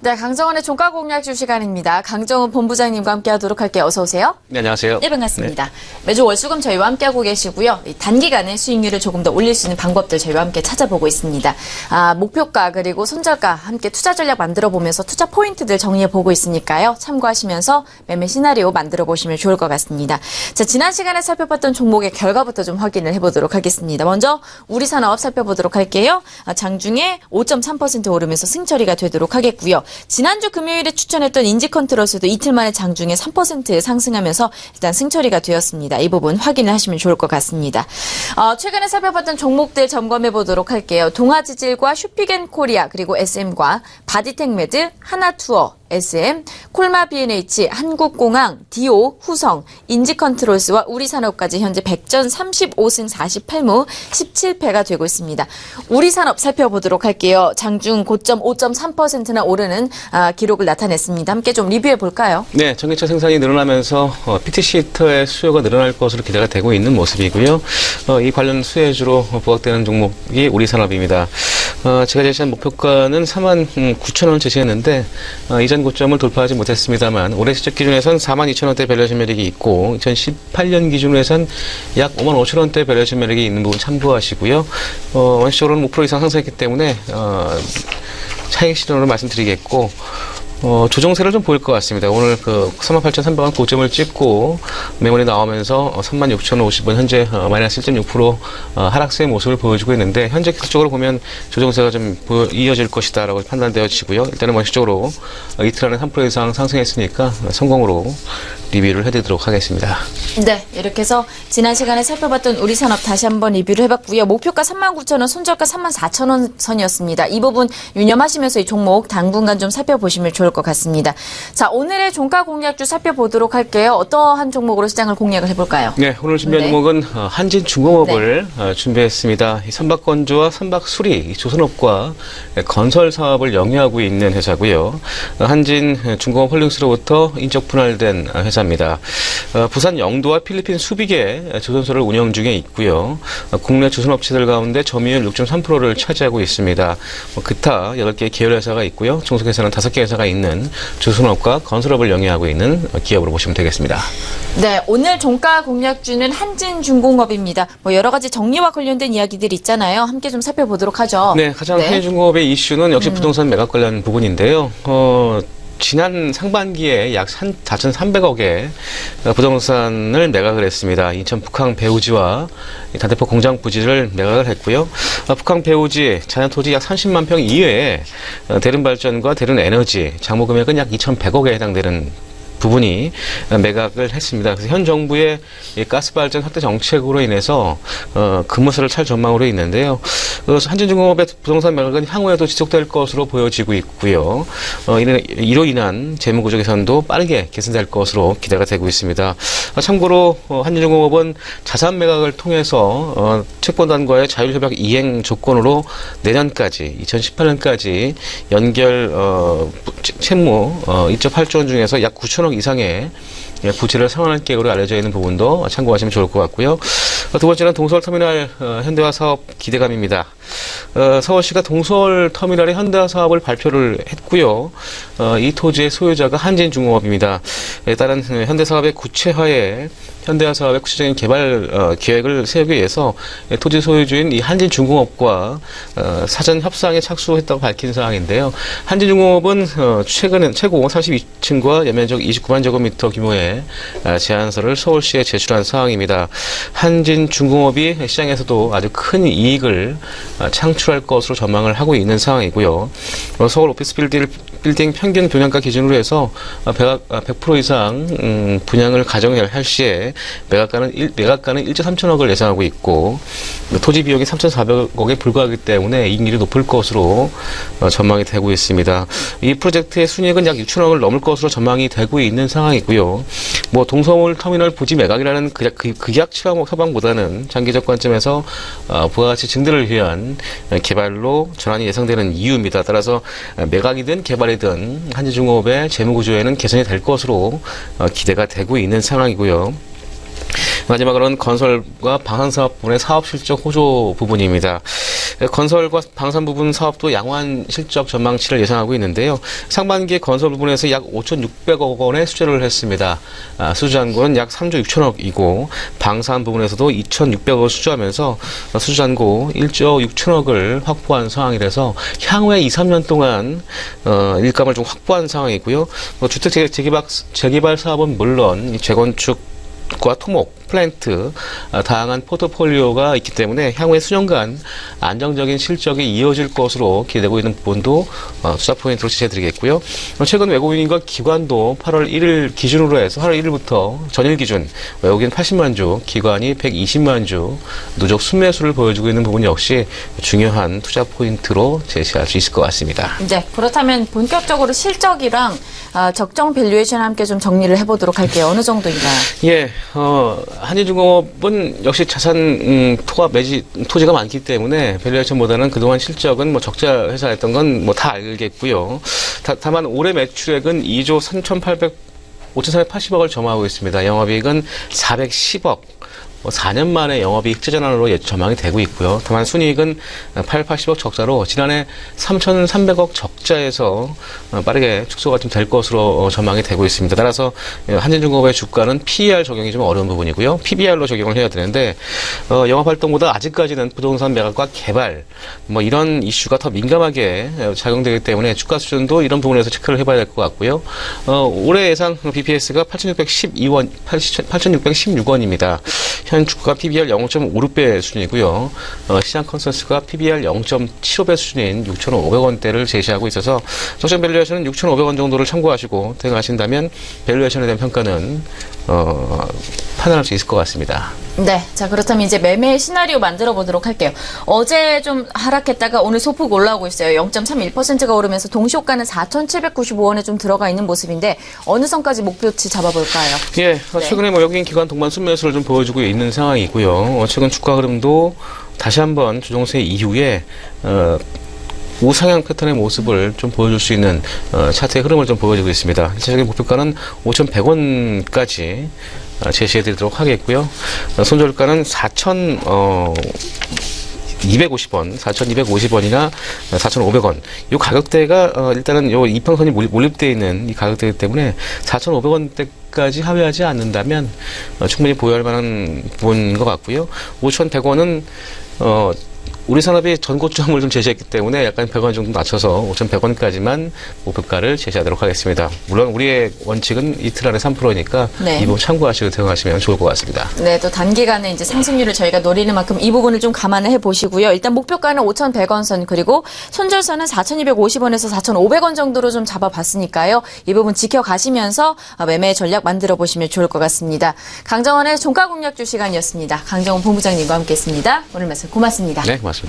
네, 강정원의 종가 공략주 시간입니다. 강정원 본부장님과 함께하도록 할게요. 어서 오세요. 네, 안녕하세요. 네, 반갑습니다. 매주 월수금 저희와 함께하고 계시고요. 단기간에 수익률을 조금 더 올릴 수 있는 방법들 저희와 함께 찾아보고 있습니다. 목표가 그리고 손절가 함께 투자 전략 만들어 보면서 투자 포인트들 정리해 보고 있으니까요. 참고하시면서 매매 시나리오 만들어 보시면 좋을 것 같습니다. 자, 지난 시간에 살펴봤던 종목의 결과부터 좀 확인을 해보도록 하겠습니다. 먼저 우리산업 살펴보도록 할게요. 장중에 5.3% 오르면서 승처리가 되도록 하겠고요. 지난주 금요일에 추천했던 인지컨트롤스도 이틀 만에 장중에 3% 상승하면서 일단 승처리가 되었습니다. 이 부분 확인을 하시면 좋을 것 같습니다. 최근에 살펴봤던 종목들 점검해 보도록 할게요. 동아지질과 슈피겐코리아 그리고 SM과 바디텍메드, 하나투어, SM, 콜마 B&H, 한국공항, 디오, 후성, 인지컨트롤스와 우리산업까지 현재 100전 35승 48무 17패가 되고 있습니다. 우리산업 살펴보도록 할게요. 장중 고점 5.3%나 오르는 기록을 나타냈습니다. 함께 좀 리뷰해 볼까요? 네, 전기차 생산이 늘어나면서 PTC 히터의 수요가 늘어날 것으로 기대가 되고 있는 모습이고요. 이 관련 수혜주로 부각되는 종목이 우리산업입니다. 제가 제시한 목표가는 49,000원 제시했는데 이전 고점을 돌파하지 못했습니다만 올해 실적 기준에선 42,000원대 밸류에이션 매력이 있고 2018년 기준에선 약 55,000원대 밸류에이션 매력이 있는 부분 참고하시고요. 원시적으로는 5% 이상 상승했기 때문에 차익 실현으로 말씀드리겠고 조정세를 좀 보일 것 같습니다. 오늘 38,300원 고점을 찍고 매물이 나오면서 36,050원 현재 마이너스 1.6% 하락세의 모습을 보여주고 있는데 현재 기술적으로 보면 조정세가 좀 이어질 것이다라고 판단되어지고요. 일단은 원칙적으로 이틀 안에 3% 이상 상승했으니까 성공으로 리뷰를 해드리도록 하겠습니다. 네, 이렇게 해서 지난 시간에 살펴봤던 우리산업 다시 한번 리뷰를 해봤고요. 목표가 39,000원, 손절가 34,000원 선이었습니다. 이 부분 유념하시면서 이 종목 당분간 좀 살펴보시면 좋을 것 같습니다. 자, 오늘의 종가 공략주 살펴보도록 할게요. 어떠한 종목으로 시장을 공략을 해볼까요? 네, 오늘 준비한 종목은 한진중공업을 준비했습니다. 이 선박건조와 선박수리, 조선업과 건설 사업을 영위하고 있는 회사고요. 한진중공업 홀딩스로부터 인적 분할된 회사입니다. 부산 영도와 필리핀 수빅에 조선소를 운영 중에 있고요. 국내 조선업체들 가운데 점유율 6.3%를 차지하고 있습니다. 기타 8개 계열 회사가 있고요. 종속회사는 5개 회사가 있는 조선업과 건설업을 영위하고 있는 기업으로 보시면 되겠습니다. 네, 오늘 종가 공략주는 한진중공업입니다. 여러 가지 정리와 관련된 이야기들이 있잖아요. 함께 좀 살펴보도록 하죠. 네, 가장 한진중공업의 이슈는 역시 부동산 매각 관련 부분인데요. 지난 상반기에 약 4,300억의 부동산을 매각을 했습니다. 인천 북항 배우지와 단대포 공장 부지를 매각을 했고요. 북항 배우지 자연 토지 약 30만 평 이외에 대른발전과 대른에너지 장모 금액은 약 2,100억에 해당되는 부분이 매각을 했습니다. 그래서 현 정부의 가스발전 확대 정책으로 인해서 급무사를 찰 전망으로 있는데요. 한진중공업의 부동산 매각은 향후에도 지속될 것으로 보여지고 있고요. 이로 인한 재무구조 개선도 빠르게 개선될 것으로 기대가 되고 있습니다. 참고로 한진중공업은 자산 매각을 통해서 채권단과의 자율협약 이행 조건으로 내년까지 2018년까지 연결 채무 2.8조 원 중에서 약 9천억 이상의 부채를 상환할 계획으로 알려져 있는 부분도 참고하시면 좋을 것 같고요. 두 번째는 동서울터미널 현대화 사업 기대감입니다. 서울시가 동서울터미널의 현대화 사업을 발표를 했고요. 이 토지의 소유자가 한진중공업입니다. 따른 현대사업의 구체화에 현대화 사업의 구체적인 개발 계획을 세우기 위해서 토지 소유주인 이 한진중공업과 사전 협상에 착수했다고 밝힌 사항인데요. 한진중공업은 최근에 최고 32층과 연면적 29만 제곱미터 규모의 제안서를 서울시에 제출한 사항입니다. 한진중공업이 시장에서도 아주 큰 이익을 창출할 것으로 전망을 하고 있는 상황이고요. 서울 오피스 빌딩 평균 분양가 기준으로 해서 100% 이상 분양을 가정할 시에 매각가는 1.3천억을 예상하고 있고 토지 비용이 3,400억에 불과하기 때문에 이익률이 높을 것으로 전망이 되고 있습니다. 이 프로젝트의 순이익은 약 6천억을 넘을 것으로 전망이 되고 있는 상황이고요. 동서울 터미널 부지 매각이라는 극약 처방보다는 장기적 관점에서 부가가치 증대를 위한 개발로 전환이 예상되는 이유입니다. 따라서 매각이든 개발이든 한진중공업의 재무구조에는 개선이 될 것으로 기대가 되고 있는 상황이고요. 마지막으로는 건설과 방산사업 부분의 사업실적 호조 부분입니다. 건설과 방산 부분 사업도 양호한 실적 전망치를 예상하고 있는데요. 상반기에 건설 부분에서 약 5,600억 원의 수주를 했습니다. 수주 잔고는 약 3조 6천억이고 방산 부분에서도 2,600억을 수주하면서 수주 잔고 1조 6천억을 확보한 상황이라서 향후에 2, 3년 동안 일감을 좀 확보한 상황이고요. 주택 재개발 사업은 물론 재건축과 토목, 플랜트, 다양한 포트폴리오가 있기 때문에 향후에 수년간 안정적인 실적이 이어질 것으로 기대되고 있는 부분도 투자 포인트로 제시해드리겠고요. 최근 외국인과 기관도 8월 1일 기준으로 해서 8월 1일부터 전일 기준 외국인 80만 주, 기관이 120만 주 누적 순매수를 보여주고 있는 부분 역시 중요한 투자 포인트로 제시할 수 있을 것 같습니다. 네, 그렇다면 본격적으로 실적이랑 적정 밸류에이션 함께 좀 정리를 해보도록 할게요. 어느 정도인가요? 예, 한일중공업은 역시 자산 토지가 많기 때문에 밸류에이션보다는 그동안 실적은 뭐 적자 회사였던 건 뭐 다 알겠고요. 다만 올해 매출액은 2조 5,380억을 점하고 있습니다. 영업이익은 410억. 4년 만에 영업이익 흑자 전환으로 전망이 되고 있고요. 다만 순이익은 880억 적자로 지난해 3,300억 적자에서 빠르게 축소가 좀 될 것으로 전망이 되고 있습니다. 따라서 한진중공업의 주가는 PER 적용이 좀 어려운 부분이고요. PBR로 적용을 해야 되는데 영업활동보다 아직까지는 부동산 매각과 개발 뭐 이런 이슈가 더 민감하게 작용되기 때문에 주가 수준도 이런 부분에서 체크를 해봐야 될 것 같고요. 올해 예상 BPS가 8,616원입니다. 현 주가 PBR 0.56배 수준이고요. 시장 컨센서스가 PBR 0.75배 수준인 6,500원대를 제시하고 있어서 적정 밸류에이션은 6,500원 정도를 참고하시고 대응하신다면 밸류에이션에 대한 평가는 판단할 수 있을 것 같습니다. 네, 자 그렇다면 이제 매매 시나리오 만들어 보도록 할게요. 어제 좀 하락했다가 오늘 소폭 올라오고 있어요. 0.31%가 오르면서 동시호가는 4,795원에 좀 들어가 있는 모습인데 어느 선까지 목표치 잡아볼까요? 예, 최근에 뭐 외국인 기관 동반 순매수를 좀 보여주고 있는 상황이고요. 최근 주가 흐름도 다시 한번 조정세 이후에 우상향 패턴의 모습을 좀 보여줄 수 있는 차트의 흐름을 좀 보여주고 있습니다. 일차적인 목표가는 5,100원까지 제시해드리도록 하겠고요. 손절가는 4,250원, 4,250원이나 4,500원. 이 가격대가 일단은 요 이평선이 몰입되어 있는 이 가격대이기 때문에 4,500원대까지 하회하지 않는다면 충분히 보유할 만한 부분인 것 같고요. 5,100원은 우리 산업이 전고점을 좀 제시했기 때문에 약간 100원 정도 낮춰서 5,100원까지만 목표가를 제시하도록 하겠습니다. 물론 우리의 원칙은 이틀 안에 3%니까 네. 이 부분 참고하시고 대응하시면 좋을 것 같습니다. 네, 또 단기간에 이제 상승률을 저희가 노리는 만큼 이 부분을 좀 감안을 해보시고요. 일단 목표가는 5,100원 선 그리고 손절선은 4,250원에서 4,500원 정도로 좀 잡아봤으니까요. 이 부분 지켜가시면서 매매 전략 만들어 보시면 좋을 것 같습니다. 강정원의 종가공략주 시간이었습니다. 강정원 본부장님과 함께했습니다. 오늘 말씀 고맙습니다. 네, 고맙습니다.